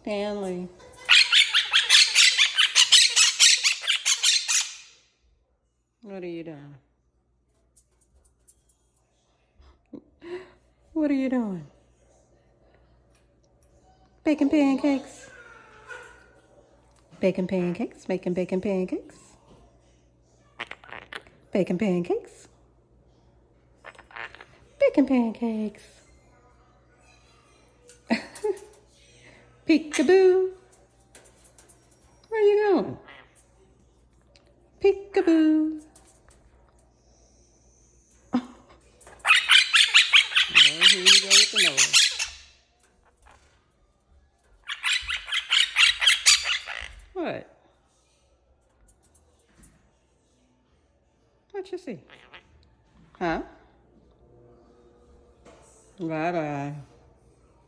Stanley. What are you doing? What are you doing? Baking pancakes. Baking pancakes. Making bacon pancakes. Baking pancakes. Baking pancakes. Peekaboo. Where are you going? Peekaboo. Oh, here you go with the noise. What? What you see? Huh? Bye-bye.